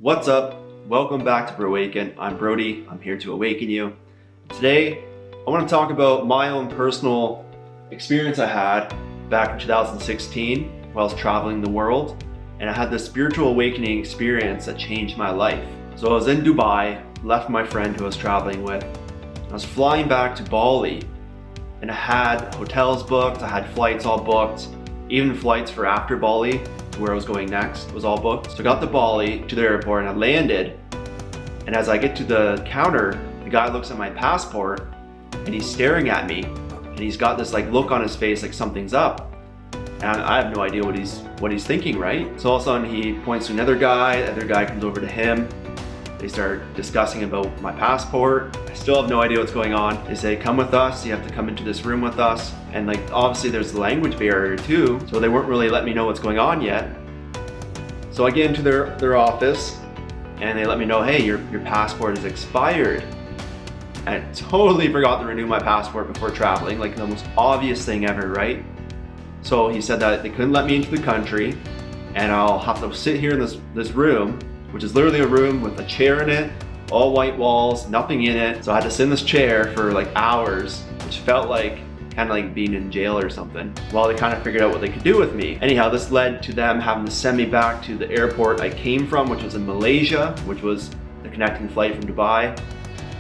What's up? Welcome back to Awaken. I'm Brody. I'm here to awaken you. Today, I want to talk about my own personal experience I had back in 2016 while I was traveling the world, and I had this spiritual awakening experience that changed my life. So I was in Dubai, left my friend who I was traveling with. I was flying back to Bali, and I had hotels booked, I had flights all booked, even flights for after Bali, where I was going next, was all booked. So I got to Bali, to the airport, and I landed. And as I get to the counter, the guy looks at my passport and he's staring at me. And he's got this look on his face like something's up. And I have no idea what he's thinking, right? So all of a sudden he points to another guy, the other guy comes over to him. They start discussing about my passport. I still have no idea what's going on. They say, come with us, you have to come into this room with us. And obviously there's the language barrier too, so they weren't really letting me know what's going on yet. So I get into their office and they let me know, hey, your passport is expired. And I totally forgot to renew my passport before traveling, like the most obvious thing ever, right? So he said that they couldn't let me into the country and I'll have to sit here in this room, which is literally a room with a chair in it, all white walls, nothing in it. So I had to sit in this chair for hours, which felt kind of like being in jail or something, while they kind of figured out what they could do with me. Anyhow, this led to them having to send me back to the airport I came from, which was in Malaysia, which was the connecting flight from Dubai.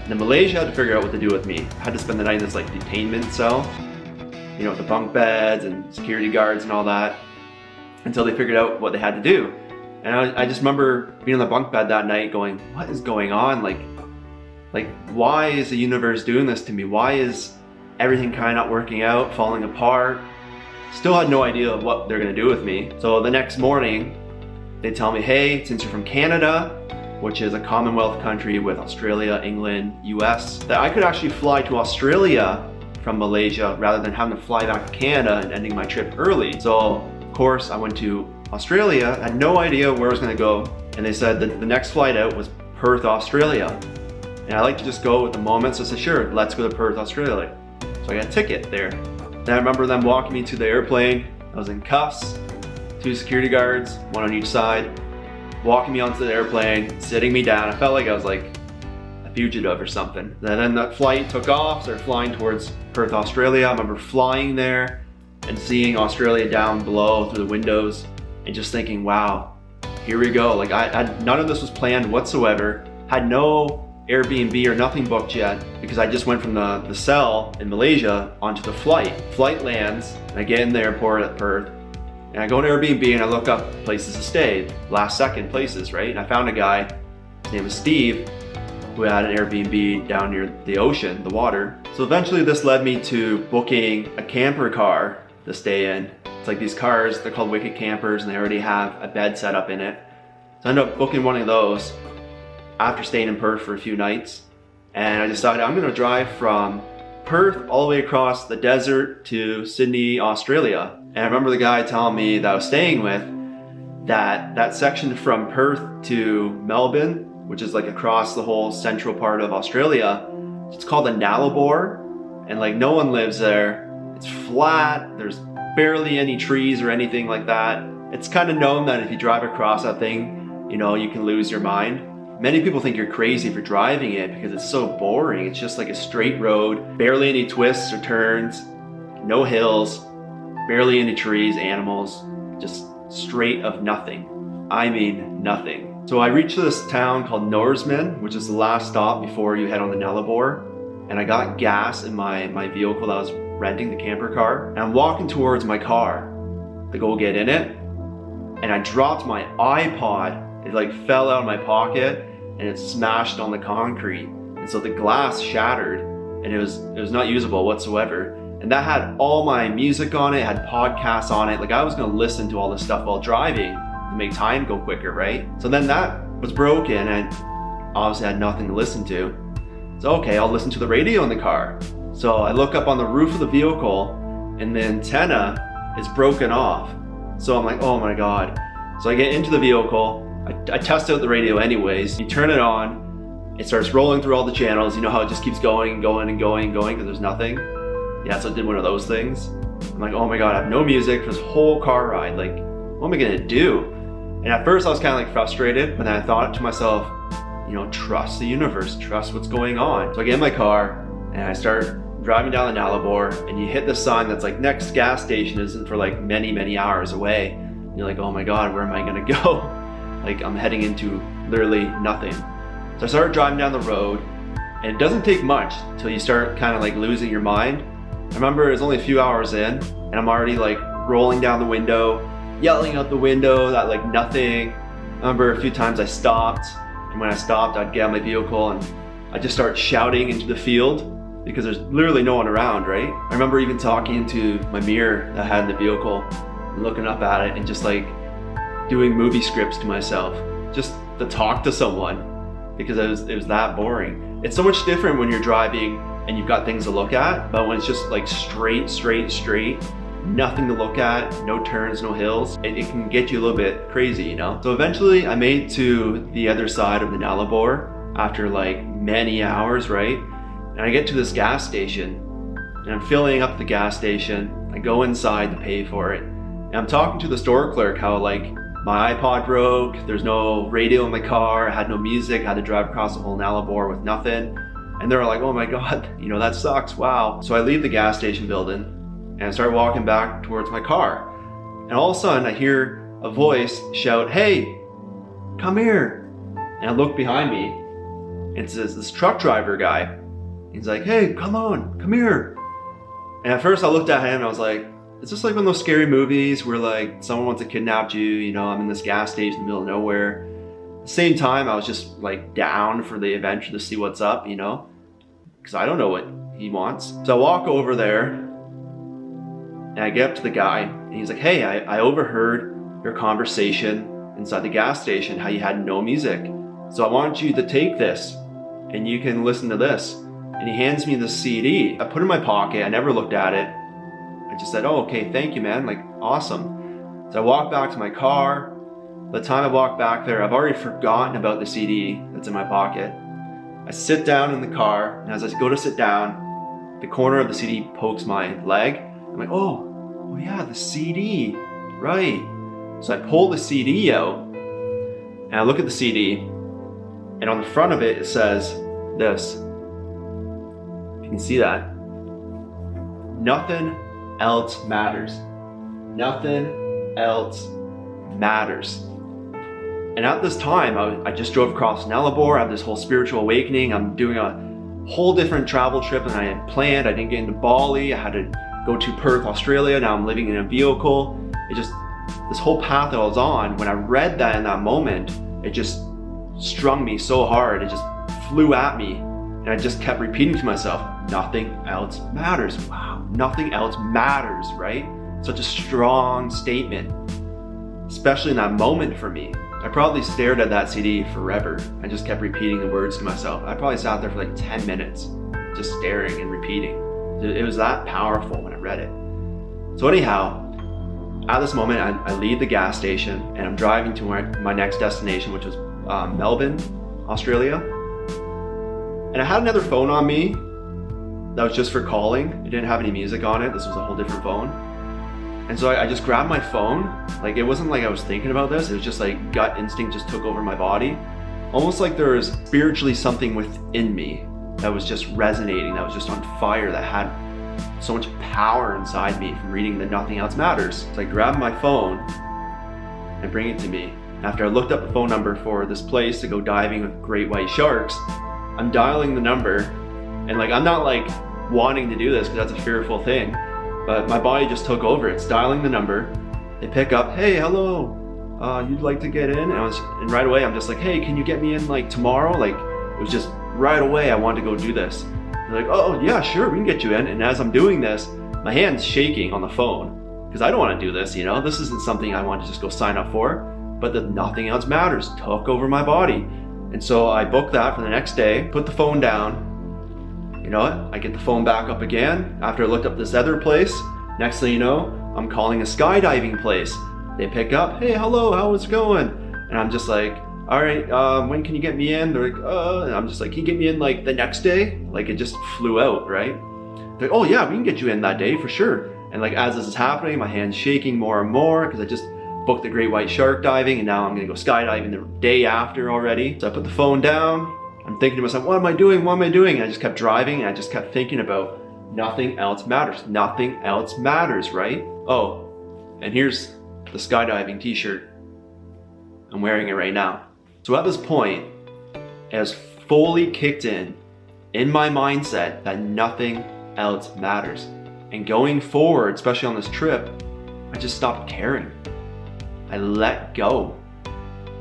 And in Malaysia, I had to figure out what to do with me. I had to spend the night in this detainment cell, with the bunk beds and security guards and all that, until they figured out what they had to do. And I just remember being on the bunk bed that night going, what is going on? Why is the universe doing this to me? Why is everything kind of not working out, falling apart? Still had no idea of what they're gonna do with me. So the next morning, they tell me, hey, since you're from Canada, which is a Commonwealth country with Australia, England, US, that I could actually fly to Australia from Malaysia rather than having to fly back to Canada and ending my trip early. So of course I went to Australia, had no idea where I was gonna go. And they said that the next flight out was Perth, Australia. And I like to just go with the moment, so I said, sure, let's go to Perth, Australia. So I got a ticket there. Then I remember them walking me to the airplane. I was in cuffs, 2 security guards, 1 on each side, walking me onto the airplane, sitting me down. I felt like I was like a fugitive or something. And then that flight took off, started flying towards Perth, Australia. I remember flying there and seeing Australia down below through the windows and just thinking, wow, here we go. None of this was planned whatsoever. Had no Airbnb or nothing booked yet, because I just went from the cell in Malaysia onto the flight. Flight lands, and I get in the airport at Perth, and I go to Airbnb and I look up places to stay, last second places, right? And I found a guy, his name was Steve, who had an Airbnb down near the ocean, the water. So eventually this led me to booking a camper car to stay in. It's like these cars, they're called Wicked Campers, and they already have a bed set up in it. So I ended up booking one of those after staying in Perth for a few nights, and I decided I'm gonna drive from Perth all the way across the desert to Sydney, Australia. And I remember the guy telling me that I was staying with that section from Perth to Melbourne, which is across the whole central part of Australia, it's called the Nullarbor, and no one lives there. It's flat, there's barely any trees or anything like that. It's kind of known that if you drive across that thing, you can lose your mind. Many people think you're crazy for driving it because it's so boring. It's just like a straight road, barely any twists or turns, no hills, barely any trees, animals, just straight of nothing. I mean nothing. So I reached this town called Nullarbor, which is the last stop before you head on the Nullarbor. And I got gas in my vehicle that I was renting, the camper car. And I'm walking towards my car to go get in it. And I dropped my iPod. It fell out of my pocket and it smashed on the concrete. And so the glass shattered and it was not usable whatsoever. And that had all my music on it, had podcasts on it. I was gonna listen to all this stuff while driving to make time go quicker, right? So then that was broken and obviously I had nothing to listen to. So okay, I'll listen to the radio in the car. So I look up on the roof of the vehicle and the antenna is broken off. So I'm like, oh my God. So I get into the vehicle, I test out the radio anyways. You turn it on, it starts rolling through all the channels. You know how it just keeps going and going and going and going because there's nothing? Yeah, so I did one of those things. I'm like, oh my God, I have no music for this whole car ride. What am I gonna do? And at first I was kind of like frustrated, but then I thought to myself, you know, trust the universe, trust what's going on. So I get in my car and I start driving down the Nullarbor, and you hit the sign that's like next gas station isn't for like many hours away. And you're like, oh my God, where am I gonna go? Like I'm heading into literally nothing. So I started driving down the road, and it doesn't take much till you start kind of like losing your mind. I remember it was only a few hours in, and I'm already like rolling down the window, yelling out the window that like nothing. I remember a few times I stopped, and when I stopped, I'd get out my vehicle and I'd just start shouting into the field because there's literally no one around, right? I remember even talking into my mirror that I had in the vehicle and looking up at it and just like doing movie scripts to myself just to talk to someone because it was that boring. It's so much different when you're driving and you've got things to look at, but when it's just like straight, nothing to look at, no turns, no hills, it can get you a little bit crazy, you know? So eventually I made it to the other side of the Nullarbor after like many hours, right? And I get to this gas station and I'm filling up the gas station. I go inside to pay for it. And I'm talking to the store clerk how like my iPod broke, there's no radio in my car, I had no music, I had to drive across the whole Nullarbor with nothing. And they're like, oh my God, you know, that sucks, wow. So I leave the gas station building and I start walking back towards my car. And all of a sudden I hear a voice shout, hey, come here. And I look behind me and it's this truck driver guy. He's like, hey, come on, come here. And at first I looked at him and I was like, is this like one of those scary movies where like someone wants to kidnap you, you know, I'm in this gas station in the middle of nowhere. At the same time, I was just like down for the adventure to see what's up, you know, because I don't know what he wants. So I walk over there and I get up to the guy and he's like, hey, I overheard your conversation inside the gas station, how you had no music. So I want you to take this and you can listen to this. And he hands me the CD. I put it in my pocket, I never looked at it. I just said, oh, okay, thank you, man, like awesome. So I walk back to my car. By the time I walk back there, I've already forgotten about the CD that's in my pocket. I sit down in the car, and as I go to sit down, the corner of the CD pokes my leg. I'm like, oh yeah, the CD, right. So I pull the CD out, and I look at the CD, and on the front of it, it says this. You can see that. Nothing else matters. Nothing else matters. And at this time, I just drove across Nullarbor. I have this whole spiritual awakening. I'm doing a whole different travel trip than I had planned. I didn't get into Bali. I had to go to Perth, Australia. Now I'm living in a vehicle. It just, this whole path that I was on, when I read that in that moment, it just strung me so hard. It just flew at me. And I just kept repeating to myself, nothing else matters. Wow, nothing else matters, right? Such a strong statement, especially in that moment for me. I probably stared at that CD forever. I just kept repeating the words to myself. I probably sat there for like 10 minutes, just staring and repeating. It was that powerful when I read it. So anyhow, at this moment, I leave the gas station and I'm driving to my next destination, which was Melbourne, Australia. And I had another phone on me that was just for calling. It didn't have any music on it. This was a whole different phone. And so I just grabbed my phone. Like, it wasn't like I was thinking about this. It was just like gut instinct just took over my body. Almost like there was spiritually something within me that was just resonating, that was just on fire, that had so much power inside me from reading that nothing else matters. So I grabbed my phone and bring it to me. After I looked up the phone number for this place to go diving with great white sharks, I'm dialing the number, and like, I'm not like wanting to do this because that's a fearful thing, but my body just took over. It's dialing the number. They pick up, hey, hello, you'd like to get in? And right away I'm just like, hey, can you get me in like tomorrow? Like, it was just right away I wanted to go do this. They're like, oh yeah, sure, we can get you in. And as I'm doing this, my hand's shaking on the phone because I don't want to do this, you know? This isn't something I want to just go sign up for, but the nothing else matters took over my body. And so I booked that for the next day, put the phone down. You know what? I get the phone back up again after I looked up this other place. Next thing you know, I'm calling a skydiving place. They pick up, hey, hello, how's it going? And I'm just like, all right, when can you get me in? They're like, and I'm just like, can you get me in like the next day? Like, it just flew out, right? They're like, oh yeah, we can get you in that day for sure. And like, as this is happening, my hand's shaking more and more because I just booked the great white shark diving, and now I'm gonna go skydiving the day after already. So I put the phone down. I'm thinking to myself, what am I doing? What am I doing? And I just kept driving, and I just kept thinking about nothing else matters. Nothing else matters, right? Oh, and here's the skydiving t-shirt. I'm wearing it right now. So at this point, it has fully kicked in my mindset that nothing else matters. And going forward, especially on this trip, I just stopped caring. I let go.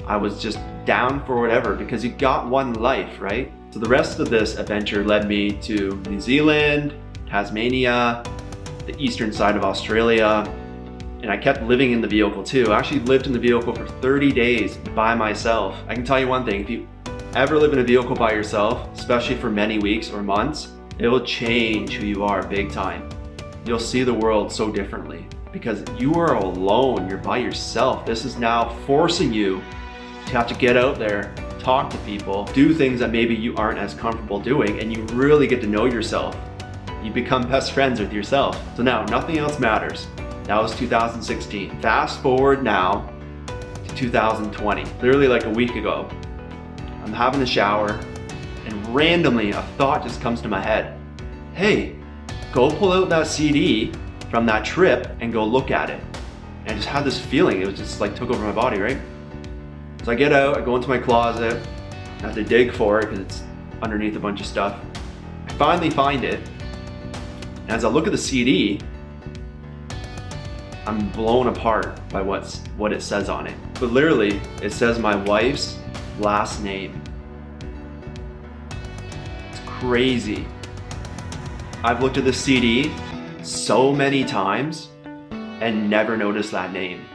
I was just down for whatever, because you got one life, right? So the rest of this adventure led me to New Zealand, Tasmania, the eastern side of Australia, and I kept living in the vehicle too. I actually lived in the vehicle for 30 days by myself. I can tell you one thing, if you ever live in a vehicle by yourself, especially for many weeks or months, it will change who you are big time. You'll see the world so differently because you are alone, you're by yourself. This is now forcing you to have to get out there, talk to people, do things that maybe you aren't as comfortable doing, and you really get to know yourself. You become best friends with yourself. So now nothing else matters. That was 2016. Fast forward now to 2020, literally like a week ago. I'm having a shower and randomly a thought just comes to my head. Hey, go pull out that CD from that trip and go look at it. And I just had this feeling, it was just like took over my body, right? So I get out, I go into my closet, I have to dig for it because it's underneath a bunch of stuff. I finally find it. And as I look at the CD, I'm blown apart by what it says on it. But literally, it says my wife's last name. It's crazy. I've looked at the CD so many times and never noticed that name.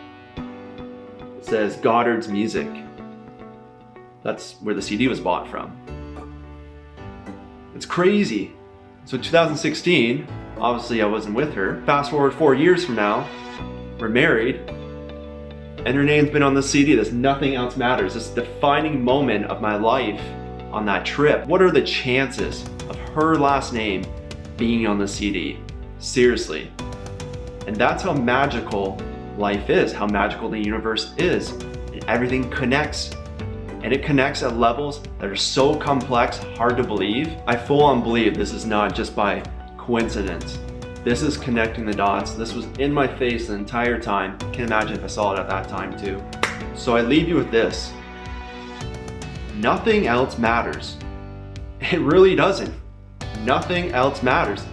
It says Goddard's Music. That's where the CD was bought from. It's crazy. So 2016, obviously I wasn't with her. Fast forward 4 years from now, we're married, and her name's been on the CD. There's nothing else matters. This defining moment of my life on that trip. What are the chances of her last name being on the CD? Seriously. And that's how magical life is, how magical the universe is. And everything connects. And it connects at levels that are so complex, hard to believe. I full on believe this is not just by coincidence. This is connecting the dots. This was in my face the entire time. Can't imagine if I saw it at that time too. So I leave you with this. Nothing else matters. It really doesn't. Nothing else matters.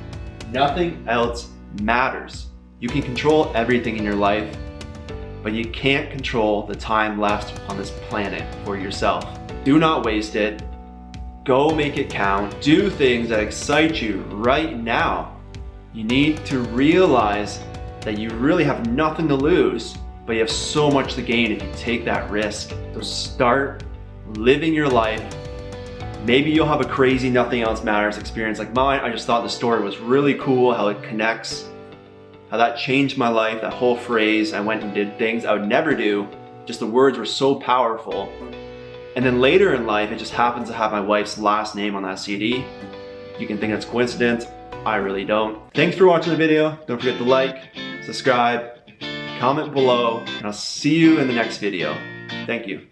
Nothing else matters. You can control everything in your life, but you can't control the time left on this planet for yourself. Do not waste it. Go make it count. Do things that excite you right now. You need to realize that you really have nothing to lose, but you have so much to gain if you take that risk. So start living your life. Maybe you'll have a crazy nothing else matters experience like mine. I just thought the story was really cool, how it connects, how that changed my life, that whole phrase. I went and did things I would never do. Just the words were so powerful. And then later in life, it just happens to have my wife's last name on that CD. You can think it's coincidence. I really don't. Thanks for watching the video. Don't forget to like, subscribe, comment below, and I'll see you in the next video. Thank you.